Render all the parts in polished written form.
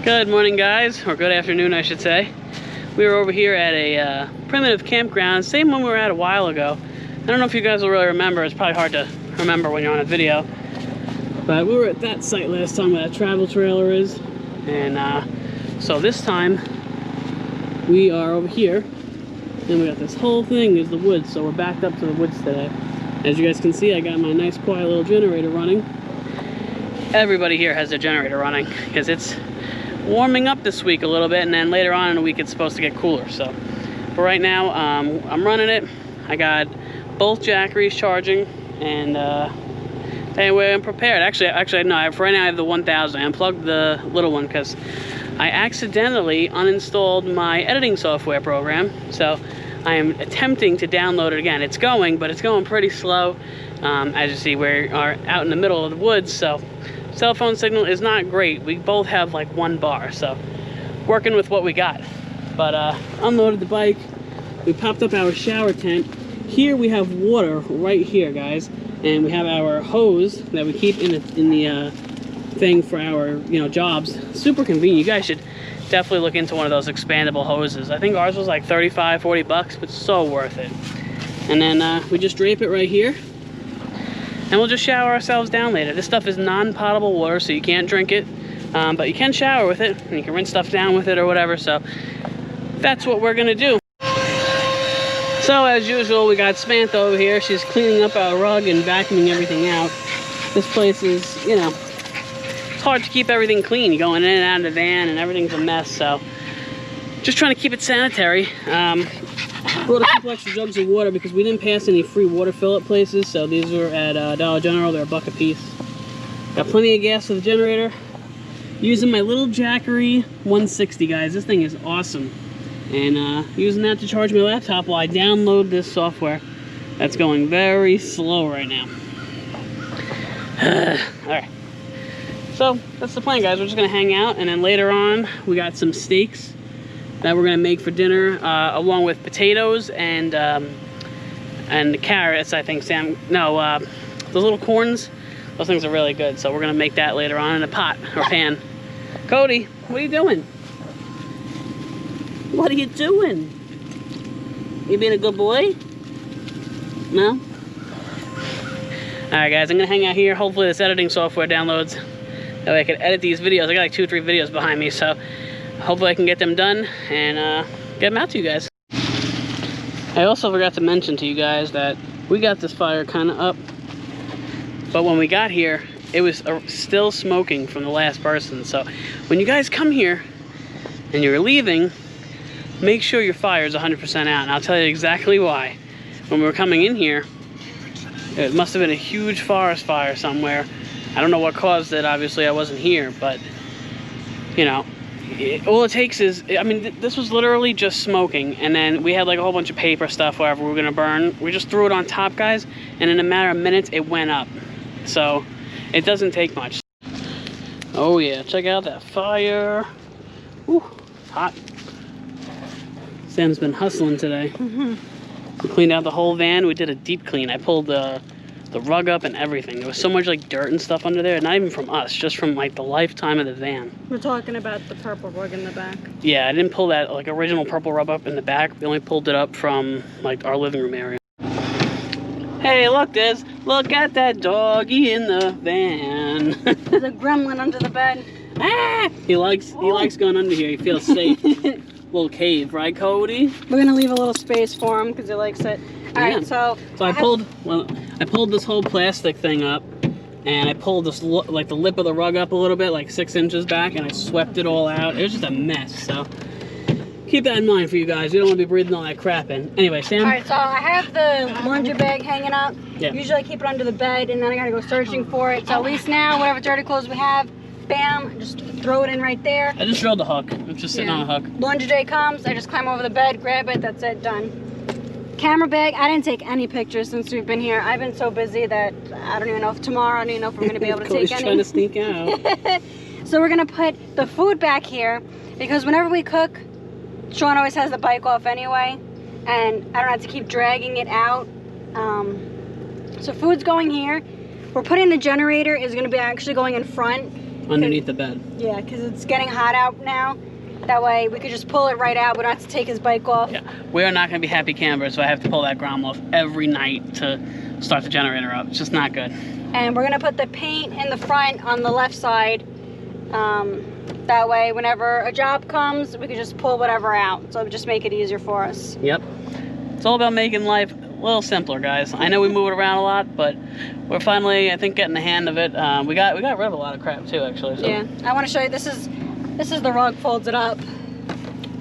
Good morning, guys, or good afternoon, I should say. We were over here at a primitive campground, same one we were at a while ago. I don't know if you guys will really remember. It's probably hard to remember when you're on a video. But we were at that site last time where that travel trailer is. And so this time, we are over here. And we got this whole thing is the woods, so we're backed up to the woods today. As you guys can see, I got my nice quiet little generator running. Everybody here has their generator running because it's warming up this week a little bit, and then later on in the week it's supposed to get cooler. So but right now I'm running it. I got both Jackeries charging, and anyway, I'm prepared. Actually no, for right now I have the 1000. I unplugged the little one because I accidentally uninstalled my editing software program, so I am attempting to download it again. It's going, but it's going pretty slow. As you see, we are out in the middle of the woods, so cell phone signal is not great. We both have like 1 bar, so working with what we got. But unloaded the bike. We popped up our shower tent. Here we have water right here, guys, and we have our hose that we keep in the thing for our jobs. Super convenient. You guys should definitely look into one of those expandable hoses. I think ours was like 35, 40 bucks, but so worth it. And then we just drape it right here. And we'll just shower ourselves down later. This stuff is non-potable water, so you can't drink it. But you can shower with it, and you can rinse stuff down with it or whatever. So that's what we're gonna do. So as usual, we got Samantha over here. She's cleaning up our rug and vacuuming everything out. This place is, it's hard to keep everything clean. You're going in and out of the van, and everything's a mess. So just trying to keep it sanitary. Brought a couple extra jugs of water because we didn't pass any free water fill-up places, so these were at Dollar General. They're $1 a piece. Got plenty of gas for the generator. Using my little Jackery 160, guys. This thing is awesome. And using that to charge my laptop while I download this software. That's going very slow right now. Alright. So, that's the plan, guys. We're just going to hang out, and then later on, we got some steaks that we're gonna make for dinner, along with potatoes and carrots. I think those little corns, those things are really good. So we're gonna make that later on in a pot or pan. Cody, what are you doing? What are you doing? You being a good boy? No? All right, guys, I'm gonna hang out here. Hopefully this editing software downloads. That way I can edit these videos. I got like 2 or 3 videos behind me, so hopefully I can get them done and get them out to you guys. I also forgot to mention to you guys that we got this fire kind of up, but when we got here, it was still smoking from the last person. So when you guys come here and you're leaving, make sure your fire is 100% out, and I'll tell you exactly why. When we were coming in here, it must have been a huge forest fire somewhere. I don't know what caused it. Obviously I wasn't here, but all it takes is, this was literally just smoking, and then we had like a whole bunch of paper stuff, whatever we were gonna burn. We just threw it on top, guys, and in a matter of minutes, it went up. So it doesn't take much. Oh yeah, check out that fire. Ooh, hot. Sam's been hustling today. We cleaned out the whole van. We did a deep clean. I pulled the rug up and everything. There was so much like dirt and stuff under there, not even from us, just from like the lifetime of the van. We're talking about the purple rug in the back. Yeah, I didn't pull that like original purple rug up in the back. We only pulled it up from like our living room area. Hey, look at that doggy in the van. There's a gremlin under the bed. Ah! He likes going under here. He feels safe. Little cave, right, Cody? We're gonna leave a little space for him because he likes it. All right, so I pulled this whole plastic thing up, and I pulled this like the lip of the rug up a little bit, like 6 inches back, and I swept it all out. It was just a mess. So keep that in mind for you guys. You don't want to be breathing all that crap in. Anyway, Sam. All right, so I have the laundry bag hanging up. Yeah. Usually I keep it under the bed, and then I gotta go searching for it. So at least now, whatever dirty clothes we have, bam, just throw it in right there. I just drilled the hook. It's just sitting on a hook. Laundry day comes, I just climb over the bed, grab it, that's it, done. Camera bag, I didn't take any pictures since we've been here. I've been so busy that I don't even know if tomorrow, I don't even know if we're going to be able to take any. Trying to sneak out. So we're going to put the food back here because whenever we cook, Sean always has the bike off anyway, and I don't have to keep dragging it out. So food's going here. We're putting the generator is going to be actually going in front, underneath the bed. Yeah, because it's getting hot out now. That way we could just pull it right out. We don't have to take his bike off. Yeah, we are not going to be happy campers, so I have to pull that Grom off every night to start the generator up. It's just not good. And we're going to put the paint in the front on the left side. That way, whenever a job comes, we can just pull whatever out. So just make it easier for us. Yep. It's all about making life a little simpler, guys. I know we move it around a lot, but we're finally, I think, getting the hand of it. We got rid of a lot of crap too, actually. So. Yeah, I want to show you. This is the rug folds it up.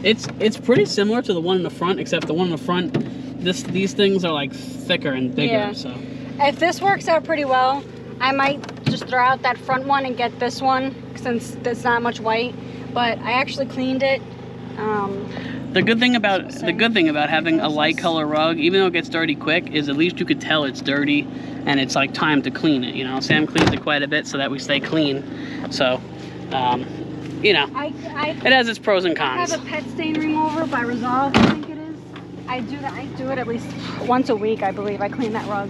It's pretty similar to the one in the front, except the one in the front, these things are like thicker and bigger. Yeah. So if this works out pretty well, I might just throw out that front one and get this one since there's not much white. But I actually cleaned it. The good thing about having a light color rug, even though it gets dirty quick, is at least you could tell it's dirty and it's like time to clean it. You know, Sam cleans it quite a bit so that we stay clean. So, you know, it has its pros and cons. I have a pet stain remover by Resolve, I think it is. I do it at least once a week, I believe. I clean that rug.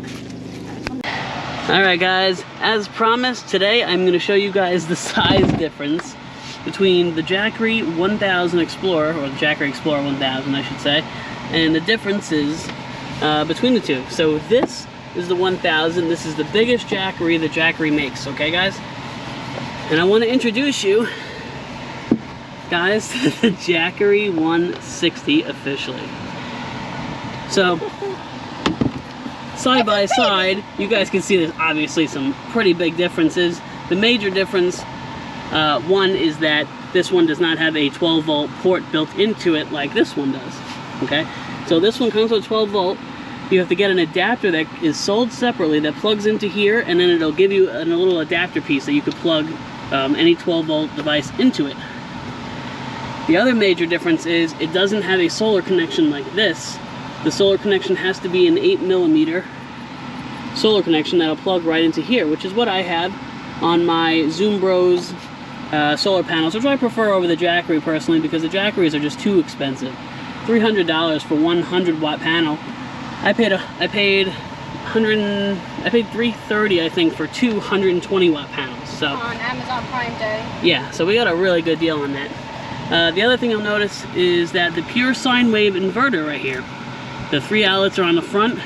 All right, guys. As promised, today I'm going to show you guys the size difference between the Jackery 1000 Explorer, or the Jackery Explorer 1000, I should say, and the differences between the two. So this is the 1000. This is the biggest Jackery that Jackery makes. Okay, guys? And I want to introduce you, guys, to the Jackery 160 officially. So, side by side, you guys can see there's obviously some pretty big differences. The major difference, one is that this one does not have a 12-volt port built into it like this one does. Okay, so this one comes with 12-volt. You have to get an adapter that is sold separately that plugs into here, and then it'll give you a little adapter piece that you could plug any 12-volt device into it. The other major difference is it doesn't have a solar connection like this. The solar connection has to be an 8mm solar connection that'll plug right into here, which is what I have on my Zoombros solar panels, which I prefer over the Jackery personally, because the Jackeries are just too expensive. $300 for 100-watt panel. I paid $330, I think, for 220-watt panels. So on Amazon Prime Day. Yeah, so we got a really good deal on that. The other thing you'll notice is that the pure sine wave inverter right here, the 3 outlets are on the front.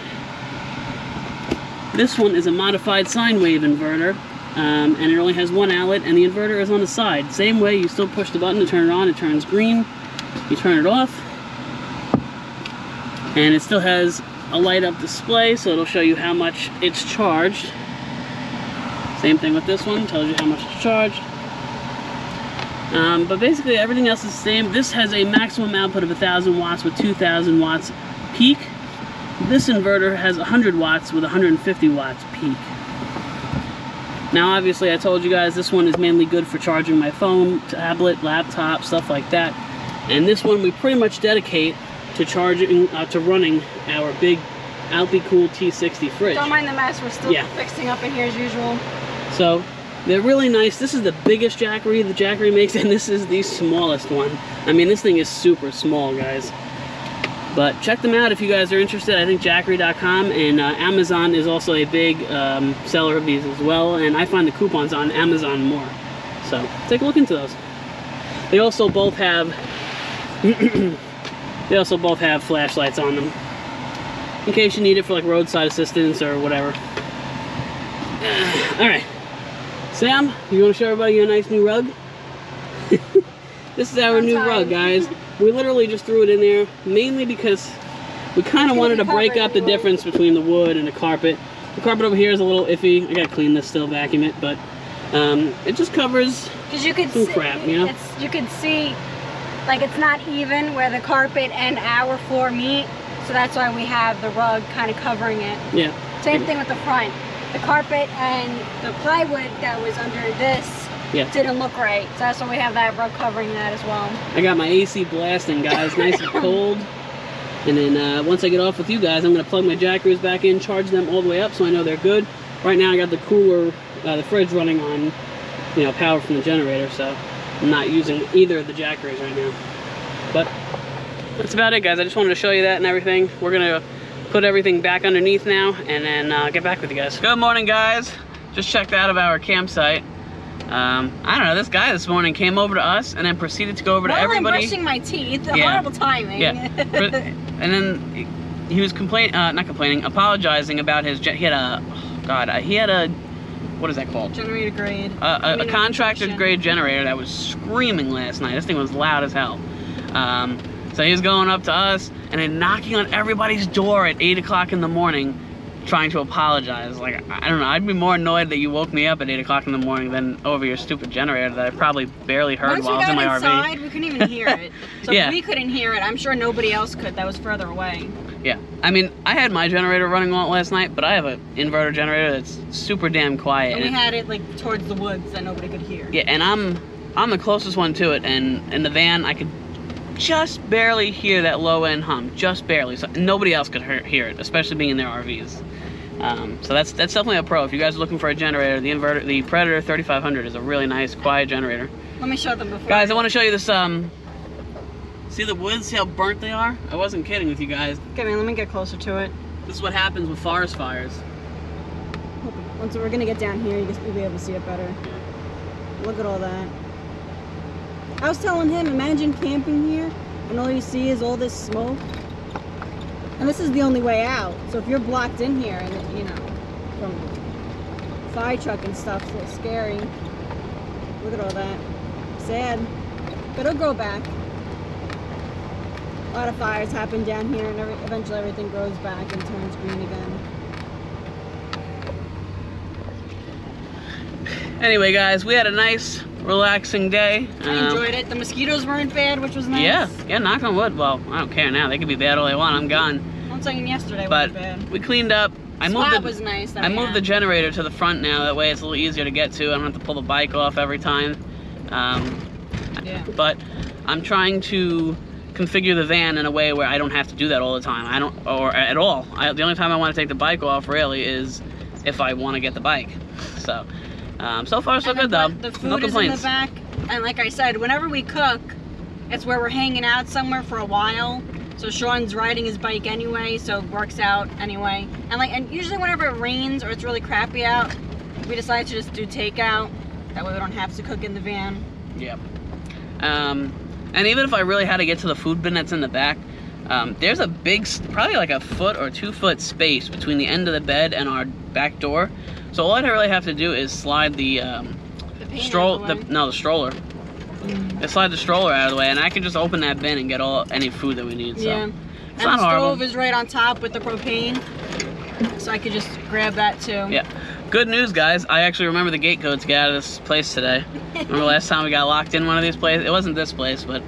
This one is a modified sine wave inverter, and it only has 1 outlet, and the inverter is on the side. Same way, you still push the button to turn it on, it turns green. You turn it off, and it still has a light up display, so it'll show you how much it's charged. Same thing with this one, tells you how much it's charged. But basically everything else is the same. This has a maximum output of 1000 watts with 2000 watts peak. This inverter has 100 watts with 150 watts peak. Now obviously I told you guys this one is mainly good for charging my phone, tablet, laptop, stuff like that. And this one we pretty much dedicate to charging, to running our big Alpicool T60 fridge. Don't mind the mess, we're still fixing up in here as usual. So they're really nice. This is the biggest Jackery the Jackery makes, and this is the smallest one. I mean, this thing is super small, guys. But check them out if you guys are interested. I think Jackery.com, and Amazon is also a big seller of these as well. And I find the coupons on Amazon more. So take a look into those. They also both have flashlights on them, in case you need it for like roadside assistance or whatever. All right. Sam, you want to show everybody your nice new rug? This is our new rug, guys. We literally just threw it in there, mainly because we kind of wanted to break up the difference between the wood and the carpet. The carpet over here is a little iffy. I gotta clean this still, vacuum it, but it just covers some crap, you know? You can see, like, it's not even where the carpet and our floor meet, so that's why we have the rug kind of covering it. Yeah. Same thing with the front. The carpet and the plywood that was under this didn't look right, so that's why we have that rug covering that as well. I got my AC blasting, guys, nice and cold. And then once I get off with you guys, I'm going to plug my Jackeries back in, charge them all the way up so I know they're good. Right now I got the cooler, the fridge running on, you know, power from the generator, so I'm not using either of the Jackeries right now. But that's about it, guys. I just wanted to show you that and everything. We're going to put everything back underneath now and then get back with you guys. Good morning, guys. Just checked out of our campsite. I don't know, this guy this morning came over to us and then proceeded to go over to everybody. While I'm brushing my teeth, horrible timing. Yeah. And then he was apologizing about his, he had a, what is that called? Generator grade. A contractor grade generator that was screaming last night. This thing was loud as hell. So he was going up to us and then knocking on everybody's door at 8 o'clock in the morning, trying to apologize. Like, I don't know, I'd be more annoyed that you woke me up at 8 o'clock in the morning than over your stupid generator that I probably barely heard while I was in my RV. Once we got inside, RV. we couldn't even hear it. So if we couldn't hear it, I'm sure nobody else could that was further away. Yeah, I mean, I had my generator running all last night, but I have an inverter generator that's super damn quiet. And we had it like towards the woods that nobody could hear. Yeah, and I'm the closest one to it, and in the van I could just barely hear that low end hum, just barely. So nobody else could hear it, especially being in their RVs. So that's definitely a pro. If you guys are looking for a generator, the Predator 3500 is a really nice, quiet generator. Let me show them before. Guys, I want to show you this. See the woods? See how burnt they are? I wasn't kidding with you guys. Okay, man, let me get closer to it. This is what happens with forest fires. Once we're gonna get down here, you'll be able to see it better. Look at all that. I was telling him, imagine camping here and all you see is all this smoke. And this is the only way out. So if you're blocked in here and, you know, from fire truck and stuff, it's a little scary. Look at all that. Sad. But it'll grow back. A lot of fires happen down here and eventually everything grows back and turns green again. Anyway, guys, we had a nice, relaxing day. I enjoyed it. The mosquitoes weren't bad, which was nice. Yeah, knock on wood. Well, I don't care now. They can be bad all they want. I'm gone. I'm saying yesterday but wasn't bad. We cleaned up. I moved the generator to the front now. That way it's a little easier to get to. I don't have to pull the bike off every time. Yeah. But I'm trying to configure the van in a way where I don't have to do that all the time. Or at all. The only time I want to take the bike off really is if I want to get the bike. So. So far so good though. The food no complaints. is in the back, and like I said, whenever we cook, it's where we're hanging out somewhere for a while. So Sean's riding his bike anyway, so it works out anyway. And usually whenever it rains or it's really crappy out, we decide to just do takeout. That way we don't have to cook in the van. Yeah. And even if I really had to get to the food bin that's in the back, there's a big, probably like a 1 or 2 foot space between the end of the bed and our back door. So all I really have to do is slide the stroller. Slide the stroller out of the way, and I can just open that bin and get any food that we need. So yeah. It's not horrible. The stove is right on top with the propane, so I could just grab that too. Yeah. Good news, guys. I actually remember the gate code to get out of this place today. Remember last time we got locked in one of these places? It wasn't this place, but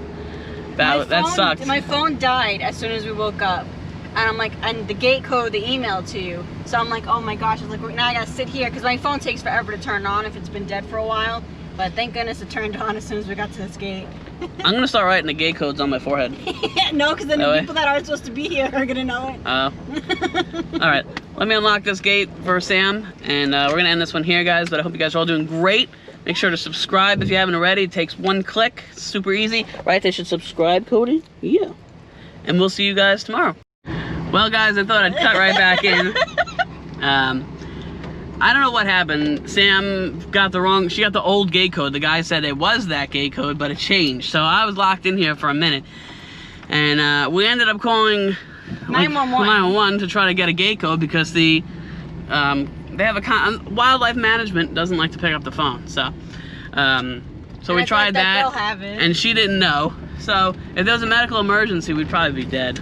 that sucked. My phone died as soon as we woke up. And I'm like, and the gate code, they emailed to you. So I'm like, oh my gosh. I was like, now I gotta sit here because my phone takes forever to turn on if it's been dead for a while. But thank goodness it turned on as soon as we got to this gate. I'm gonna start writing the gate codes on my forehead. No, because then the people that aren't supposed to be here are gonna know it. Oh. All right, let me unlock this gate for Sam, and we're gonna end this one here, guys. But I hope you guys are all doing great. Make sure to subscribe if you haven't already. It takes 1 click. It's super easy, right? They should subscribe, Cody. Yeah. And we'll see you guys tomorrow. Well, guys, I thought I'd cut right back in. I don't know what happened. Sam got she got the old gate code. The guy said it was that gate code, but it changed. So I was locked in here for a minute. And we ended up calling 911 to try to get a gate code because they have wildlife management doesn't like to pick up the phone. So we tried that, they'll have it. And she didn't know. So if there was a medical emergency, we'd probably be dead.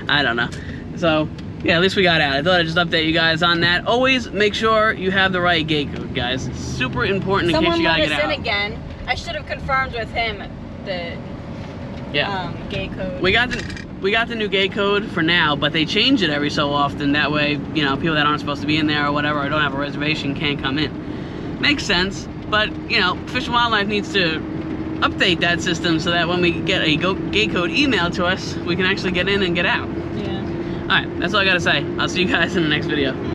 I don't know. So yeah, at least we got out. I thought I'd just update you guys on that. Always make sure you have the right gate code, guys. It's super important in case you gotta get out. Someone let us in again. I should have confirmed with him the gate code. We got the new gate code for now, but they change it every so often. That way, you know, people that aren't supposed to be in there or whatever, or don't have a reservation, can't come in. Makes sense, but you know, Fish and Wildlife needs to update that system so that when we get a gate code emailed to us, we can actually get in and get out. Yeah. Alright, that's all I gotta say. I'll see you guys in the next video.